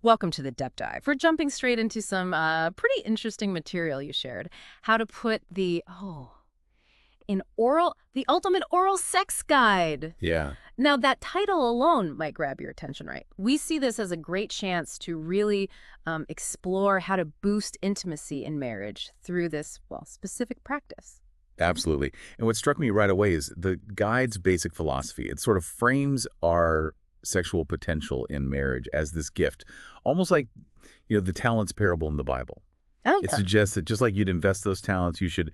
Welcome to the Depth Dive. We're jumping straight into some pretty interesting material you shared. How to put the ultimate oral sex guide. Yeah, Now, that title alone might grab your attention, right? We see this as a great chance to really explore how to boost intimacy in marriage through this, well, specific practice. absolutely. And what struck me right away is the guide's basic philosophy. It sort of frames our sexual potential in marriage as this gift, almost like, the talents parable in the Bible. It Okay. suggests that just like you'd invest those talents, you should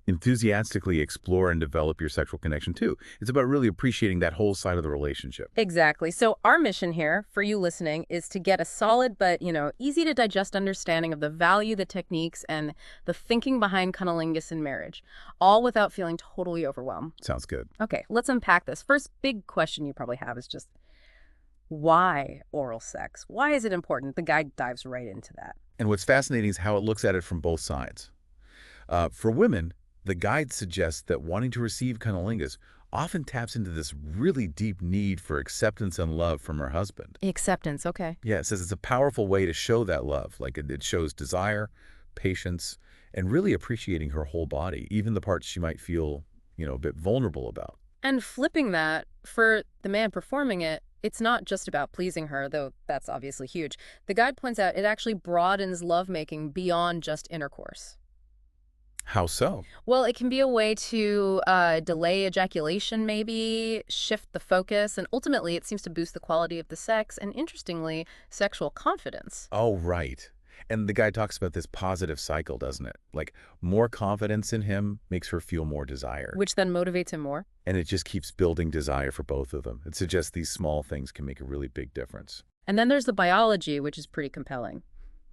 enthusiastically explore and develop your sexual connection too. It's about really appreciating that whole side of the relationship. Exactly. So our mission here for you listening is to get a solid but, easy to digest understanding of the value, the techniques, and the thinking behind cunnilingus in marriage, all without feeling totally overwhelmed. Sounds good. Okay, let's unpack this. First big question you probably have is just why oral sex? Why is it important? The guide dives right into that. And what's fascinating is how it looks at it from both sides. For women, the guide suggests that wanting to receive cunnilingus often taps into this really deep need for acceptance and love from her husband. Acceptance, okay. Yeah, it says it's a powerful way to show that love. Like it shows desire, patience, and really appreciating her whole body, even the parts she might feel, a bit vulnerable about. And flipping that, for the man performing it, it's not just about pleasing her, though that's obviously huge. The guide points out it actually broadens lovemaking beyond just intercourse. How so? Well, it can be a way to delay ejaculation, maybe, shift the focus, and ultimately it seems to boost the quality of the sex and, interestingly, sexual confidence. Oh, right. And the guy talks about this positive cycle, doesn't it? Like more confidence in him makes her feel more desire. Which then motivates him more. And it just keeps building desire for both of them. It suggests these small things can make a really big difference. And then there's the biology, which is pretty compelling.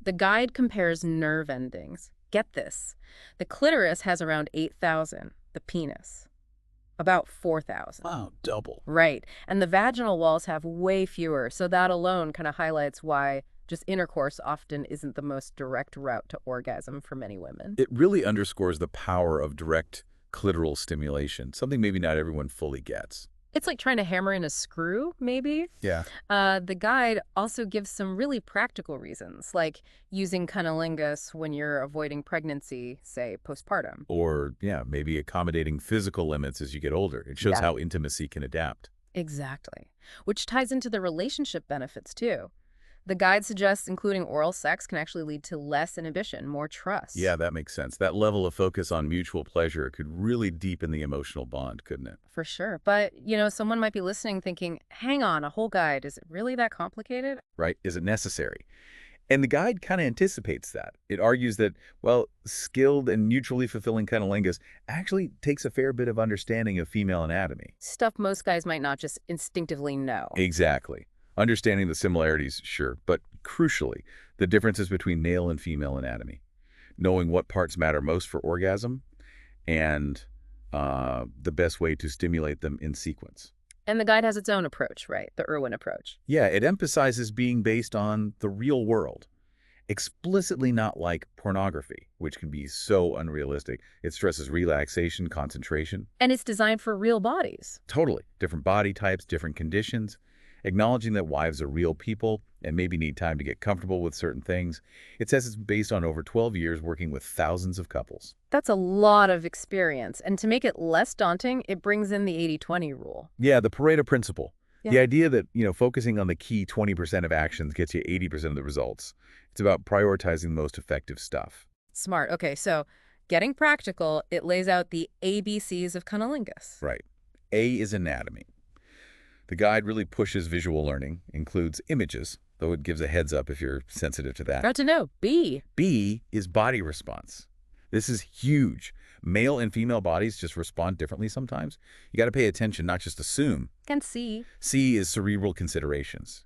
The guide compares nerve endings. Get this. The clitoris has around 8,000, the penis, about 4,000. Wow, double. Right. And the vaginal walls have way fewer, so that alone kind of highlights why just intercourse often isn't the most direct route to orgasm for many women. It really underscores the power of direct clitoral stimulation, something maybe not everyone fully gets. It's like trying to hammer in a screw, maybe. Yeah. The guide also gives some really practical reasons, like using cunnilingus when you're avoiding pregnancy, say postpartum. Or, yeah, maybe accommodating physical limits as you get older. It shows Yeah, how intimacy can adapt. exactly. Which ties into the relationship benefits, too. The guide suggests including oral sex can actually lead to less inhibition, more trust. Yeah, that makes sense. That level of focus on mutual pleasure could really deepen the emotional bond, couldn't it? For sure. But, someone might be listening thinking, hang on, a whole guide, is it really that complicated? Right? Is it necessary? And the guide kind of anticipates that. It argues that, well, skilled and mutually fulfilling cunnilingus actually takes a fair bit of understanding of female anatomy. Stuff most guys might not just instinctively know. Exactly. Understanding the similarities, sure, but crucially, the differences between male and female anatomy. Knowing what parts matter most for orgasm and the best way to stimulate them in sequence. And the guide has its own approach, right? The Irwin approach. Yeah, it emphasizes being based on the real world, explicitly not like pornography, which can be so unrealistic. It stresses relaxation, concentration. And it's designed for real bodies. Totally. Different body types, different conditions. Acknowledging that wives are real people and maybe need time to get comfortable with certain things. It says it's based on over 12 years working with thousands of couples. That's a lot of experience. And to make it less daunting, it brings in the 80-20 rule. Yeah, the Pareto principle. Yeah. The idea that, focusing on the key 20% of actions gets you 80% of the results. It's about prioritizing the most effective stuff. Smart. Okay, so getting practical, it lays out the ABCs of cunnilingus. Right. A is anatomy. The guide really pushes visual learning, includes images, though it gives a heads up if you're sensitive to that. Got to know. B. B is body response. This is huge. Male and female bodies just respond differently sometimes. You got to pay attention, not just assume. And C. C is cerebral considerations.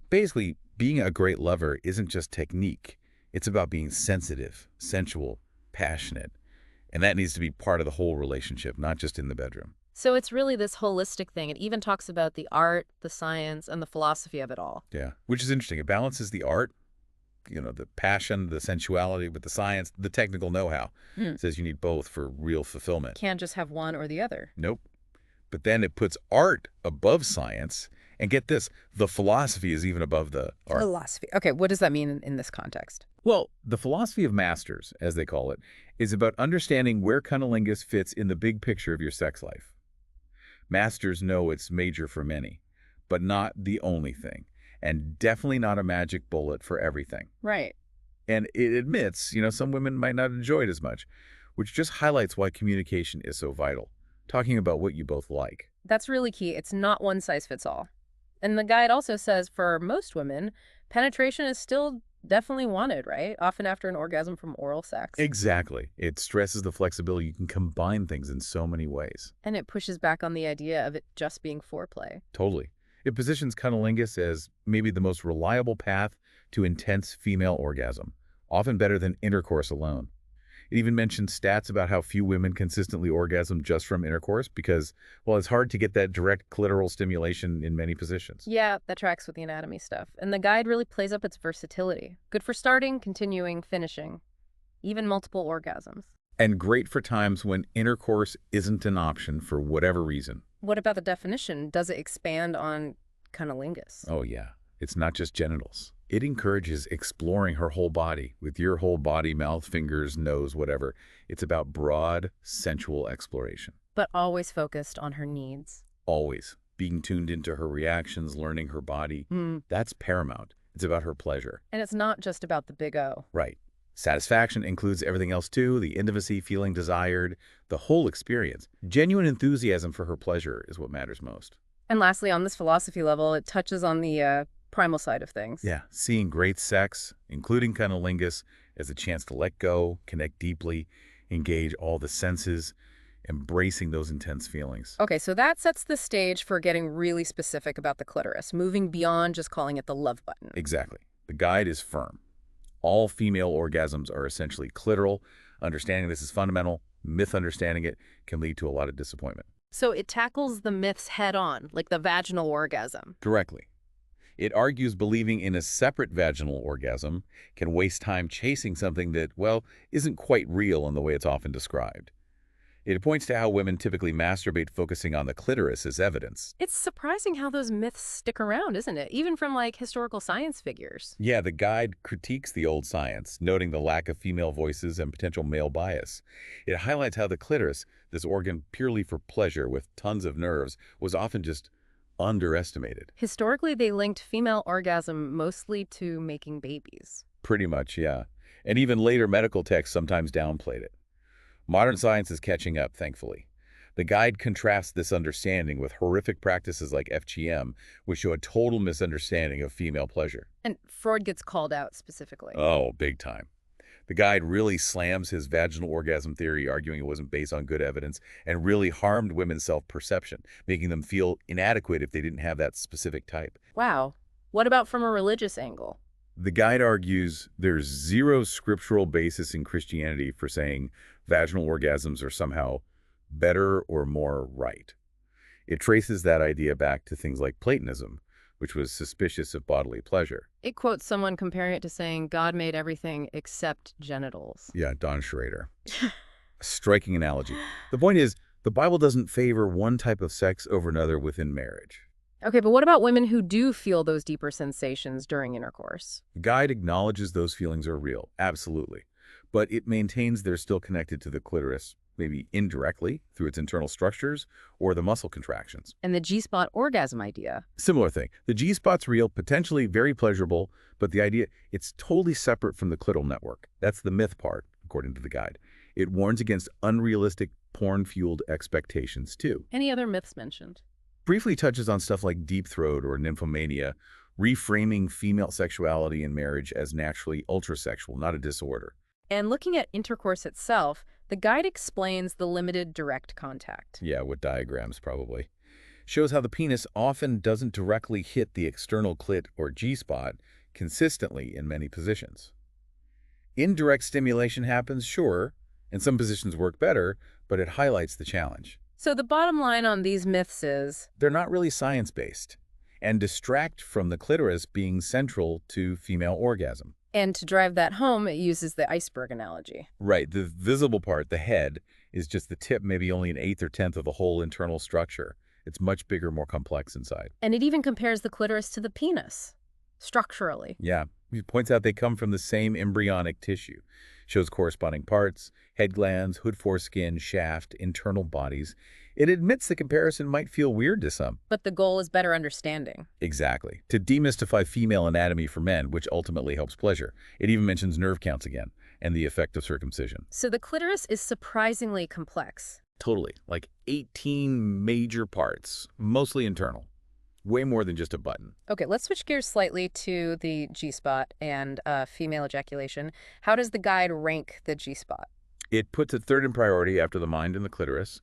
Basically, being a great lover isn't just technique. It's about being sensitive, sensual, passionate. And that needs to be part of the whole relationship, not just in the bedroom. So it's really this holistic thing. It even talks about the art, the science, and the philosophy of it all. Yeah, which is interesting. It balances the art, the passion, the sensuality with the science, the technical know-how. It says you need both for real fulfillment. Can't just have one or the other. Nope. But then it puts art above science And get this, the philosophy is even above the art. Philosophy. Okay, what does that mean in this context? Well, the philosophy of masters, as they call it, is about understanding where cunnilingus fits in the big picture of your sex life. Masters know it's major for many, but not the only thing, and definitely not a magic bullet for everything. Right. And it admits, some women might not enjoy it as much, which just highlights why communication is so vital, talking about what you both like. That's really key. It's not one size fits all. And the guide also says for most women, penetration is still definitely wanted, right? Often after an orgasm from oral sex. Exactly. It stresses the flexibility. You can combine things in so many ways. And it pushes back on the idea of it just being foreplay. Totally. It positions cunnilingus as maybe the most reliable path to intense female orgasm, often better than intercourse alone. It even mentions stats about how few women consistently orgasm just from intercourse because, well, it's hard to get that direct clitoral stimulation in many positions. Yeah, that tracks with the anatomy stuff. And the guide really plays up its versatility. Good for starting, continuing, finishing, even multiple orgasms. And great for times when intercourse isn't an option for whatever reason. What about the definition? Does it expand on cunnilingus? Oh, yeah. It's not just genitals. It encourages exploring her whole body with your whole body, mouth, fingers, nose, whatever. It's about broad, sensual exploration. But always focused on her needs. Always. Being tuned into her reactions, learning her body. That's paramount. It's about her pleasure. And it's not just about the big O. Right. Satisfaction includes everything else too, the intimacy, feeling desired, the whole experience. Genuine enthusiasm for her pleasure is what matters most. And lastly, on this philosophy level, it touches on the primal side of things. Yeah, seeing great sex, including cunnilingus, as a chance to let go, connect deeply, engage all the senses, embracing those intense feelings. Okay, so that sets the stage for getting really specific about the clitoris, moving beyond just calling it the love button. Exactly. The guide is firm. All female orgasms are essentially clitoral. Understanding this is fundamental. Misunderstanding it can lead to a lot of disappointment. So it tackles the myths head on, like the vaginal orgasm. Directly. It argues believing in a separate vaginal orgasm can waste time chasing something that, well, isn't quite real in the way it's often described. It points to how women typically masturbate focusing on the clitoris as evidence. It's surprising how those myths stick around, isn't it? Even from, like, historical science figures. Yeah, the guide critiques the old science, noting the lack of female voices and potential male bias. It highlights how the clitoris, this organ purely for pleasure with tons of nerves, was often just underestimated. Historically, they linked female orgasm mostly to making babies. Pretty much, yeah. And even later medical texts sometimes downplayed it. Modern science is catching up, thankfully. The guide contrasts this understanding with horrific practices like FGM, which show a total misunderstanding of female pleasure. And Freud gets called out specifically. Oh, big time. The guide really slams his vaginal orgasm theory, arguing it wasn't based on good evidence, and really harmed women's self-perception, making them feel inadequate if they didn't have that specific type. Wow. What about from a religious angle? The guide argues there's zero scriptural basis in Christianity for saying vaginal orgasms are somehow better or more right. It traces that idea back to things like Platonism, which was suspicious of bodily pleasure. It quotes someone comparing it to saying God made everything except genitals. Yeah, Don Schrader. A striking analogy. The point is, the Bible doesn't favor one type of sex over another within marriage. Okay, but what about women who do feel those deeper sensations during intercourse? The guide acknowledges those feelings are real, absolutely. But it maintains they're still connected to the clitoris, maybe indirectly through its internal structures or the muscle contractions. And the G-spot orgasm idea. Similar thing. The G-spot's real, potentially very pleasurable, but the idea, it's totally separate from the clitoral network. That's the myth part, according to the guide. It warns against unrealistic porn-fueled expectations, too. Any other myths mentioned? Briefly touches on stuff like deep throat or nymphomania, reframing female sexuality in marriage as naturally ultrasexual, not a disorder. And looking at intercourse itself, the guide explains the limited direct contact. Yeah, with diagrams probably. Shows how the penis often doesn't directly hit the external clit or G-spot consistently in many positions. Indirect stimulation happens, sure, and some positions work better, but it highlights the challenge. So the bottom line on these myths is they're not really science-based and distract from the clitoris being central to female orgasm. And to drive that home, it uses the iceberg analogy. Right. The visible part, the head, is just the tip, maybe only an eighth or tenth of the whole internal structure. It's much bigger, more complex inside. And it even compares the clitoris to the penis, structurally. Yeah, he points out they come from the same embryonic tissue. Shows corresponding parts, head glands, hood foreskin, shaft, internal bodies. It admits the comparison might feel weird to some. But the goal is better understanding. Exactly. To demystify female anatomy for men, which ultimately helps pleasure. It even mentions nerve counts again, and the effect of circumcision. So the clitoris is surprisingly complex. Totally. Like 18 major parts, mostly internal. Way more than just a button. Okay, let's switch gears slightly to the G-spot and female ejaculation. How does the guide rank the G-spot? It puts it third in priority after the mind and the clitoris.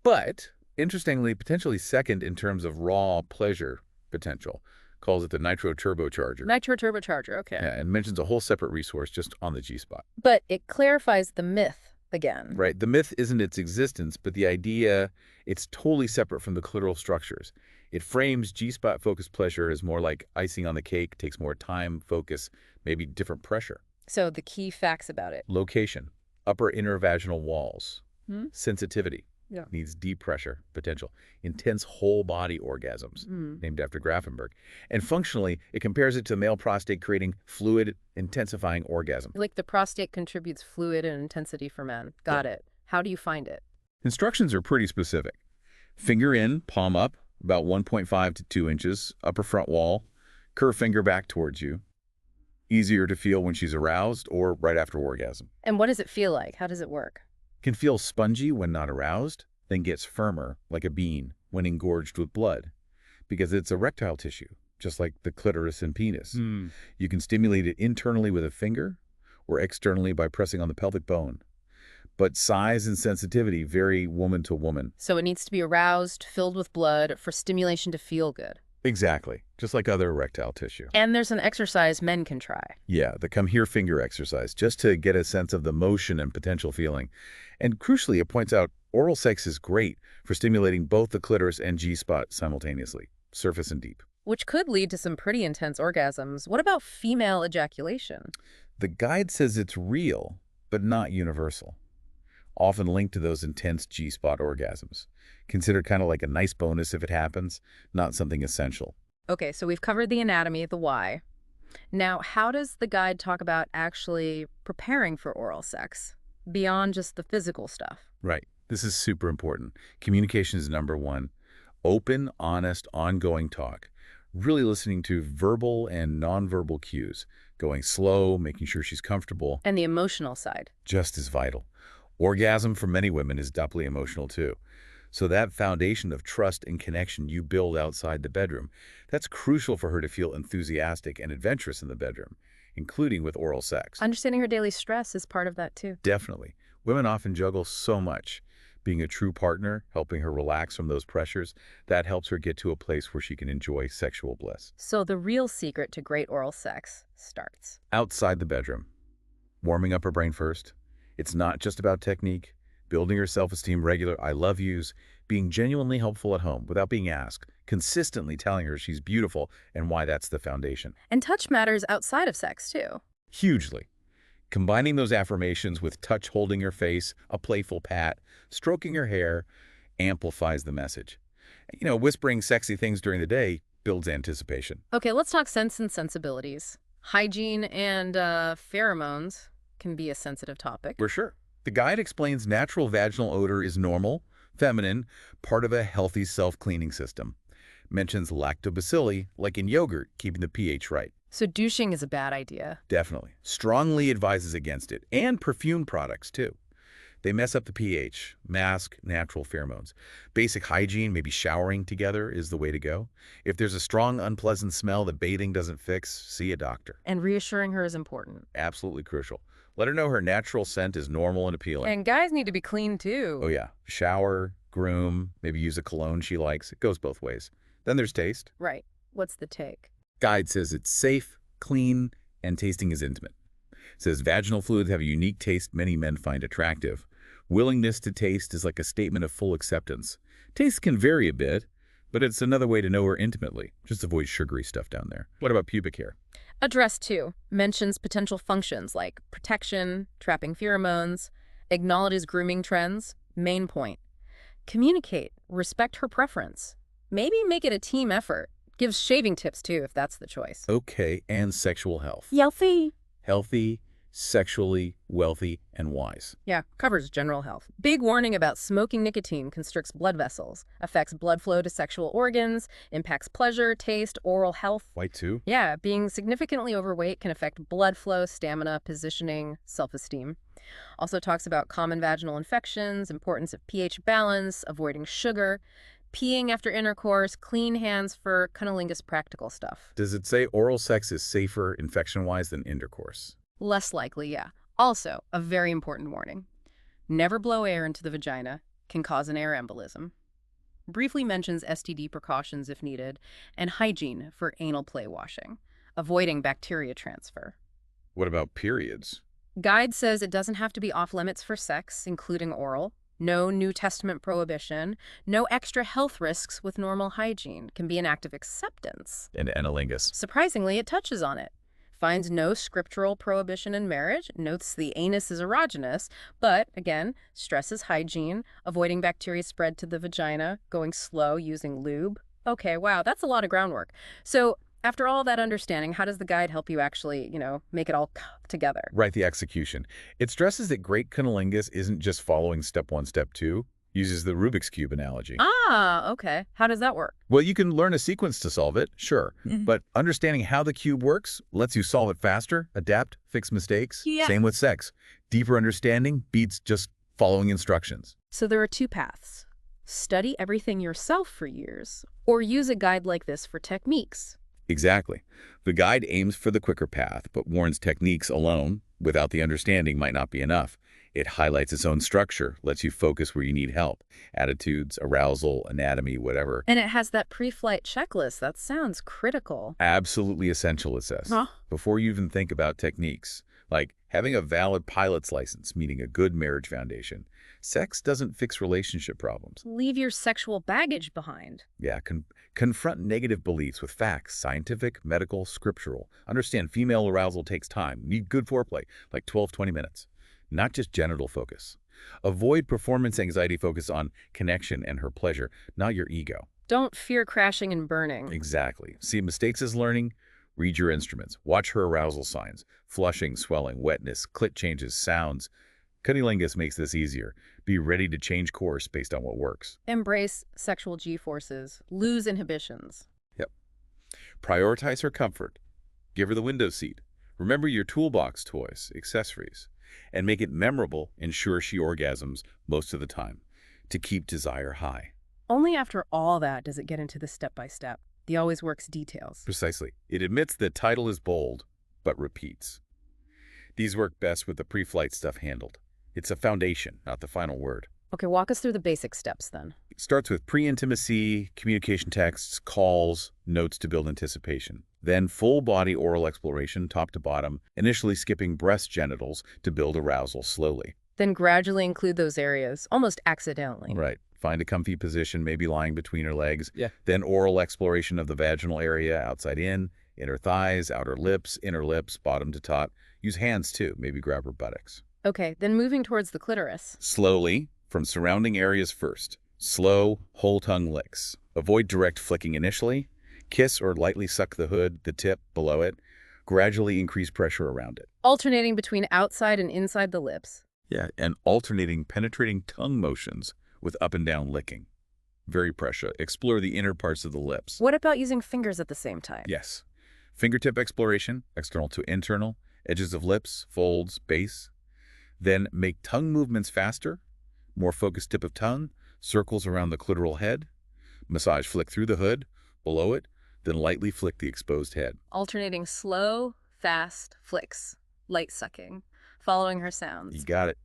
But, interestingly, potentially second in terms of raw pleasure potential. Calls it the nitro turbocharger. Nitro turbocharger, okay. Yeah, and mentions a whole separate resource just on the G-spot. But it clarifies the myth again. Right. The myth isn't its existence, but the idea it's totally separate from the clitoral structures. It frames G-spot focused pleasure as more like icing on the cake, takes more time, focus, maybe different pressure. So the key facts about it. Location, upper inner vaginal walls, sensitivity, Yeah. needs deep pressure, potential, intense whole body orgasms, named after Grafenberg. And functionally, it compares it to the male prostate creating fluid, intensifying orgasm. Like the prostate contributes fluid and intensity for men. Got it. How do you find it? Instructions are pretty specific. Finger in, palm up, about 1.5 to 2 inches, upper front wall, curve finger back towards you. Easier to feel when she's aroused or right after orgasm. And what does it feel like? How does it work? Can feel spongy when not aroused, then gets firmer, like a bean, when engorged with blood, because it's erectile tissue, just like the clitoris and penis. You can stimulate it internally with a finger or externally by pressing on the pelvic bone. But size and sensitivity vary woman to woman. So it needs to be aroused, filled with blood for stimulation to feel good. Exactly, just like other erectile tissue. And there's an exercise men can try. Yeah, the come here finger exercise, just to get a sense of the motion and potential feeling. And crucially, it points out oral sex is great for stimulating both the clitoris and G-spot simultaneously, surface and deep. Which could lead to some pretty intense orgasms. What about female ejaculation? The guide says it's real, but not universal. Often linked to those intense G-spot orgasms. Considered kind of like a nice bonus if it happens, not something essential. Okay, so we've covered the anatomy, the why. Now, how does the guide talk about actually preparing for oral sex, beyond just the physical stuff? Right. This is super important. Communication is number one. Open, honest, ongoing talk. Really listening to verbal and nonverbal cues. Going slow, making sure she's comfortable. And the emotional side. Just as vital. Orgasm for many women is doubly emotional too. So that foundation of trust and connection you build outside the bedroom, that's crucial for her to feel enthusiastic and adventurous in the bedroom, including with oral sex. Understanding her daily stress is part of that too. Definitely. Women often juggle so much. Being a true partner, helping her relax from those pressures, that helps her get to a place where she can enjoy sexual bliss. So the real secret to great oral sex starts Outside the bedroom. Warming up her brain first. It's not just about technique. Building her self-esteem regular I love yous, being genuinely helpful at home without being asked, consistently telling her she's beautiful and why that's the foundation. And touch matters outside of sex too. Hugely. Combining those affirmations with touch holding her face, a playful pat, stroking her hair, amplifies the message. Whispering sexy things during the day builds anticipation. Okay, let's talk sense and sensibilities. Hygiene and pheromones can be a sensitive topic. For sure. The guide explains natural vaginal odor is normal, feminine, part of a healthy self-cleaning system. Mentions lactobacilli, like in yogurt, keeping the pH right. So douching is a bad idea. Definitely. Strongly advises against it. And perfume products, too. They mess up the pH, mask natural pheromones. Basic hygiene, maybe showering together, is the way to go. If there's a strong, unpleasant smell that bathing doesn't fix, see a doctor. And reassuring her is important. Absolutely crucial. Let her know her natural scent is normal and appealing. And guys need to be clean too. Oh yeah. Shower, groom, maybe use a cologne she likes. It goes both ways. Then there's taste. Right. What's the take? Guide says it's safe, clean, and tasting is intimate. Says vaginal fluids have a unique taste many men find attractive. Willingness to taste is like a statement of full acceptance. Taste can vary a bit, but it's another way to know her intimately. Just avoid sugary stuff down there. What about pubic hair? Address 2 mentions potential functions like protection, trapping pheromones, acknowledges grooming trends. Main point: communicate respect her preference. Maybe make it a team effort. Gives shaving tips too, if that's the choice. Okay, and sexual health. Healthy. Healthy, sexually wealthy, and wise. Yeah, covers general health. Big warning about smoking nicotine constricts blood vessels, affects blood flow to sexual organs, impacts pleasure, taste, oral health. White too? Yeah, being significantly overweight can affect blood flow, stamina, positioning, self-esteem. Also talks about common vaginal infections, importance of pH balance, avoiding sugar, peeing after intercourse, clean hands for cunnilingus practical stuff. Does it say oral sex is safer infection-wise than intercourse? Less likely, yeah. Also, a very important warning. Never blow air into the vagina, can cause an air embolism. Briefly mentions STD precautions if needed, and hygiene for anal play washing, avoiding bacteria transfer. What about periods? Guide says it doesn't have to be off-limits for sex, including oral. No New Testament prohibition. No extra health risks with normal hygiene. Can be an act of acceptance. And Cunnilingus. Surprisingly, it touches on it. Finds no scriptural prohibition in marriage, notes the anus is erogenous, but, again, stresses hygiene, avoiding bacteria spread to the vagina, going slow, using lube. Okay, wow, that's a lot of groundwork. So, after all that understanding, how does the guide help you actually, make it all come together? Right, the execution. It stresses that great cunnilingus isn't just following step 1, step 2. Uses the Rubik's Cube analogy. Ah, okay. How does that work? Well, you can learn a sequence to solve it, sure. But understanding how the cube works lets you solve it faster, adapt, fix mistakes. Yeah. Same with sex. Deeper understanding beats just following instructions. So there are two paths. Study everything yourself for years, or use a guide like this for techniques. Exactly. The guide aims for the quicker path, but warns techniques alone, without the understanding, might not be enough. It highlights its own structure, lets you focus where you need help. Attitudes, arousal, anatomy, whatever. And it has that pre-flight checklist. That sounds critical. Absolutely essential, it says. Huh? Before you even think about techniques, like having a valid pilot's license, meaning a good marriage foundation. Sex doesn't fix relationship problems. Leave your sexual baggage behind. Yeah, confront negative beliefs with facts, scientific, medical, scriptural. Understand female arousal takes time. Need good foreplay, like 12-20 minutes. Not just genital focus. Avoid performance anxiety focus on connection and her pleasure, not your ego. Don't fear crashing and burning. Exactly. See mistakes as learning. Read your instruments. Watch her arousal signs. Flushing, swelling, wetness, clit changes, sounds. Cunnilingus makes this easier. Be ready to change course based on what works. Embrace sexual G-forces. Lose inhibitions. Yep. Prioritize her comfort. Give her the window seat. Remember your toolbox toys, accessories. And make it memorable, ensure she orgasms most of the time, to keep desire high. Only after all that does it get into the step-by-step. The always works details. Precisely. It admits the title is bold, but repeats. These work best with the pre-flight stuff handled. It's a foundation, not the final word. Okay, walk us through the basic steps then. It starts with pre-intimacy, communication texts, calls, notes to build anticipation. Then full-body oral exploration, top to bottom, initially skipping breast genitals to build arousal slowly. Then gradually include those areas, almost accidentally. Right. Find a comfy position, maybe lying between her legs. Yeah. Then oral exploration of the vaginal area, outside in, inner thighs, outer lips, bottom to top. Use hands too, maybe grab her buttocks. Okay, then moving towards the clitoris. Slowly, from surrounding areas first. Slow, whole tongue licks. Avoid direct flicking initially. Kiss or lightly suck the hood, the tip, below it. Gradually increase pressure around it. Alternating between outside and inside the lips. Yeah, and alternating penetrating tongue motions with up and down licking. Very pressure. Explore the inner parts of the lips. What about using fingers at the same time? Yes. Fingertip exploration, external to internal, edges of lips, folds, base. Then make tongue movements faster, more focused tip of tongue, circles around the clitoral head. Massage flick through the hood, below it, then lightly flick the exposed head. Alternating slow, fast flicks, light sucking, following her sounds. You got it.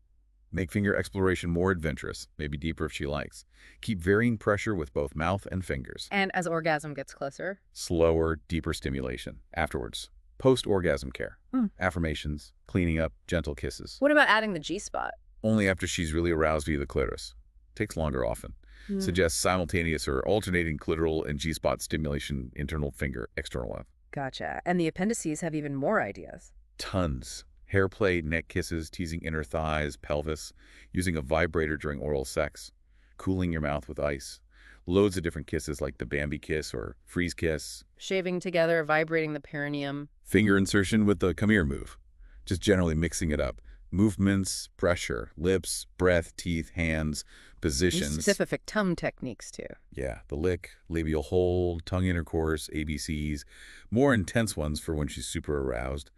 Make finger exploration more adventurous, maybe deeper if she likes. Keep varying pressure with both mouth and fingers. And as orgasm gets closer? Slower, deeper stimulation. Afterwards, post-orgasm care. Affirmations, cleaning up, gentle kisses. What about adding the G-spot? Only after she's really aroused via the clitoris. Takes longer often. Suggests simultaneous or alternating clitoral and G-spot stimulation, internal finger, external left. Gotcha. And the appendices have even more ideas. Tons. Hair play, neck kisses, teasing inner thighs, pelvis, using a vibrator during oral sex, cooling your mouth with ice, Loads of different kisses like the Bambi kiss or freeze kiss. Shaving together, vibrating the perineum. Finger insertion with the come here move. Just generally mixing it up. Movements, pressure, lips, breath, teeth, hands, positions. Specific tongue techniques, too. Yeah, the lick, labial hold, tongue intercourse, ABCs. More intense ones for when she's super aroused.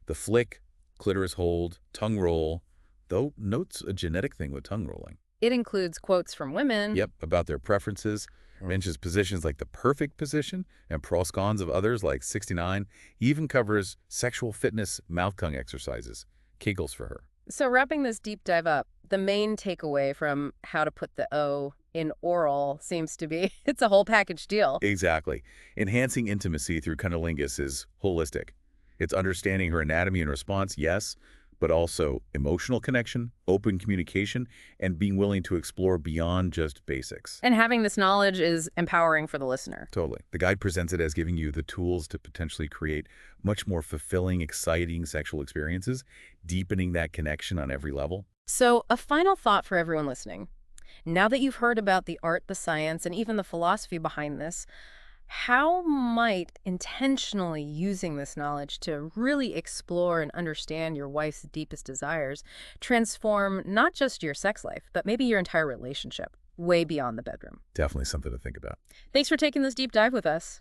The flick, clitoris hold, tongue roll. Though notes a genetic thing with tongue rolling. It includes quotes from women. Yep, about their preferences. Mentions positions like the perfect position and pros cons of others like 69. Even covers sexual fitness mouth tongue exercises. Kegels for her. So wrapping this deep dive up, the main takeaway from how to put the O in oral seems to be it's a whole package deal. Exactly. Enhancing intimacy through cunnilingus is holistic. It's understanding her anatomy and response, yes, but also emotional connection, open communication, and being willing to explore beyond just basics. And having this knowledge is empowering for the listener. Totally. The guide presents it as giving you the tools to potentially create much more fulfilling, exciting sexual experiences, deepening that connection on every level. So a final thought for everyone listening. Now that you've heard about the art, the science, and even the philosophy behind this, how might intentionally using this knowledge to really explore and understand your wife's deepest desires transform not just your sex life, but maybe your entire relationship, way beyond the bedroom? Definitely something to think about. Thanks for taking this deep dive with us.